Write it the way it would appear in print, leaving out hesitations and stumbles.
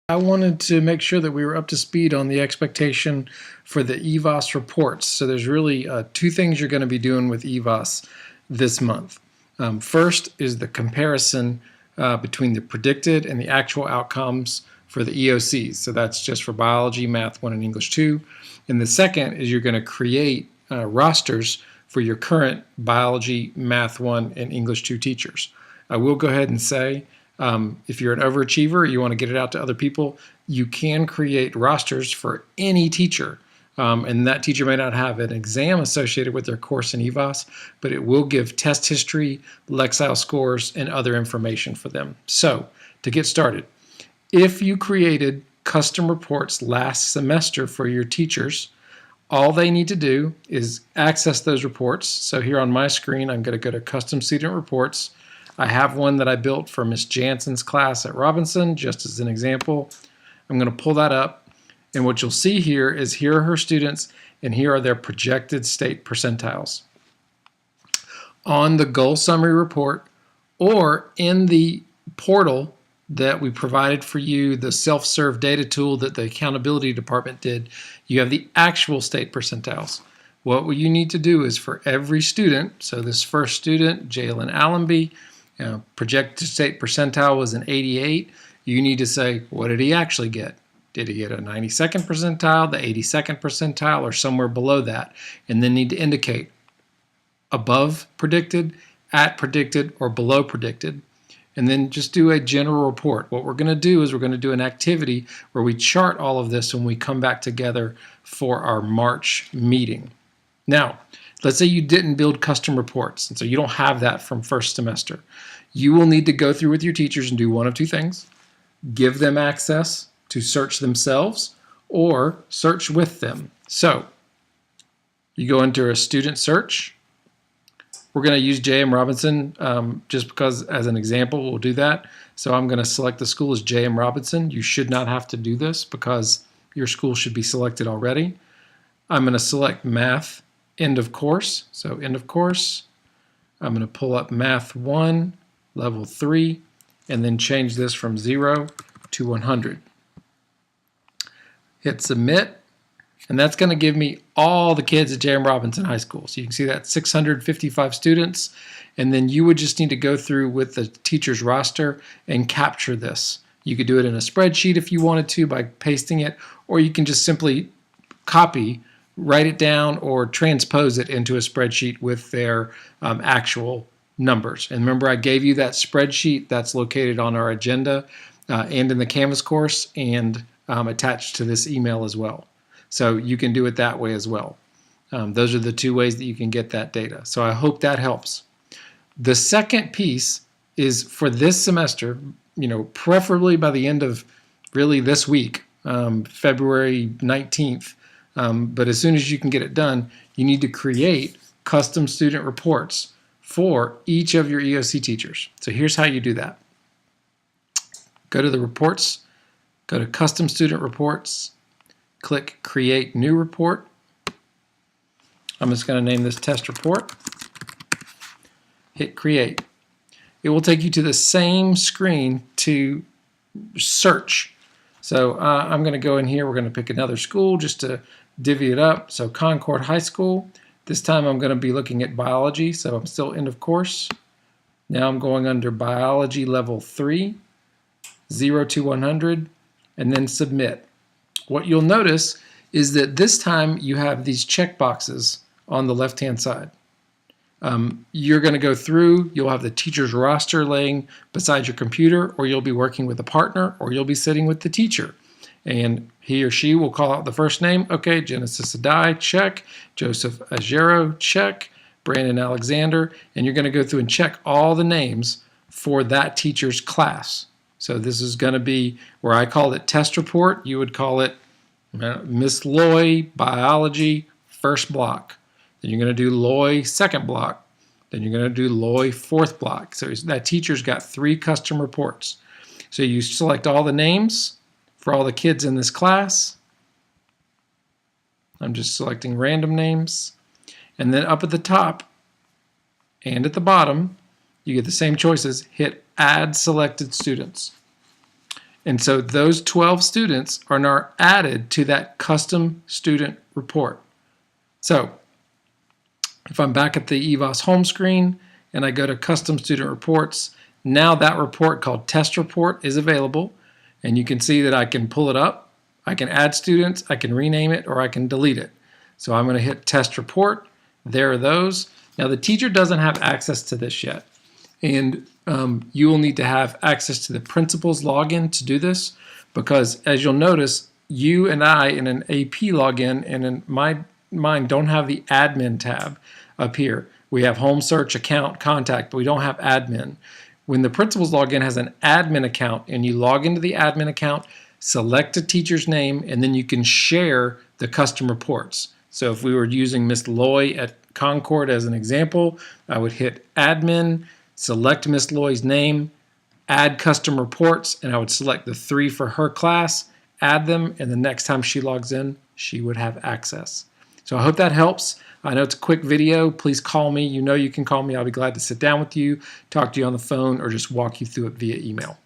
I wanted to make sure that we were up to speed on the expectation for the EVAAS reports. So there's really two things you're going to be doing with EVAAS this month. First is the comparison between the predicted and the actual outcomes for the EOCs. So that's just for biology, math 1, and English 2. And the second is you're going to create rosters for your current biology, math 1, and English 2 teachers. I will go ahead and say, if you're an overachiever, you want to get it out to other people, you can create rosters for any teacher. And that teacher may not have an exam associated with their course in EVAAS, but it will give test history, Lexile scores, and other information for them. So, to get started, if you created custom reports last semester for your teachers, all they need to do is access those reports. So here on my screen, I'm going to go to Custom Student Reports. I have one that I built for Miss Jansen's class at Robinson, just as an example. I'm going to pull that up, and what you'll see here is here are her students, and here are their projected state percentiles. On the goal summary report, or in the portal that we provided for you, the self-serve data tool that the accountability department did, you have the actual state percentiles. What you need to do is for every student, so this first student, Jalen Allenby, projected state percentile was an 88. You need to say, what did he actually get? Did he get a 92nd percentile, the 82nd percentile, or somewhere below that? And then need to indicate above predicted, at predicted, or below predicted. And then just do a general report. What we're going to do is we're going to do an activity where we chart all of this when we come back together for our March meeting. Now, let's say you didn't build custom reports, and so you don't have that from first semester. You will need to go through with your teachers and do one of two things. Give them access to search themselves or search with them. So you go into a student search. We're going to use J.M. Robinson just because as an example we'll do that. So I'm going to select the school as J.M. Robinson. You should not have to do this because your school should be selected already. I'm going to select math end of course. So end of course. I'm going to pull up math 1, level 3, and then change this from 0 to 100. Hit submit. And that's going to give me all the kids at J.M. Robinson High School. So you can see that 655 students. And then you would just need to go through with the teacher's roster and capture this. You could do it in a spreadsheet if you wanted to by pasting it, or you can just simply copy, write it down, or transpose it into a spreadsheet with their actual numbers. And remember, I gave you that spreadsheet that's located on our agenda and in the Canvas course and attached to this email as well. So you can do it that way as well. Those are the two ways that you can get that data. So I hope that helps. The second piece is for this semester, preferably by the end of really this week, February 19th. But as soon as you can get it done, you need to create custom student reports for each of your EOC teachers. So here's how you do that. Go to the reports, go to custom student reports, click Create New Report. I'm just going to name this Test Report. Hit Create. It will take you to the same screen to search. So I'm going to go in here. We're going to pick another school just to divvy it up. So Concord High School. This time I'm going to be looking at biology. So I'm still end of course. Now I'm going under Biology Level 3, 0 to 100, and then Submit. What you'll notice is that this time you have these check boxes on the left-hand side. You're going to go through, you'll have the teacher's roster laying beside your computer, or you'll be working with a partner, or you'll be sitting with the teacher. And he or she will call out the first name. Okay, Genesis Adai, check. Joseph Ajero, check. Brandon Alexander. And you're going to go through and check all the names for that teacher's class. So this is going to be where I called it test report. You would call it Miss Loy biology first block. Then you're going to do Loy second block. Then you're going to do Loy fourth block. So that teacher's got 3 custom reports. So you select all the names for all the kids in this class. I'm just selecting random names. And then up at the top and at the bottom, you get the same choices. Hit Add Selected Students. And so those 12 students are now added to that custom student report. So if I'm back at the EVAAS home screen and I go to custom student reports, now that report called test report is available, and you can see that I can pull it up, I can add students, I can rename it, or I can delete it. So I'm going to hit test report. There are those. Now the teacher doesn't have access to this yet, and you will need to have access to the principal's login to do this, because as you'll notice, you and I in an AP login and in mine don't have the admin tab up here. We have home search, account, contact, but we don't have admin. When the principal's login has an admin account and you log into the admin account, select a teacher's name, and then you can share the custom reports. So if we were using Miss Loy at Concord as an example, I would hit admin, select Miss Loy's name, add custom reports, and I would select the 3 for her class, add them, and the next time she logs in, she would have access. So I hope that helps. I know it's a quick video. Please call me. You know you can call me. I'll be glad to sit down with you, talk to you on the phone, or just walk you through it via email.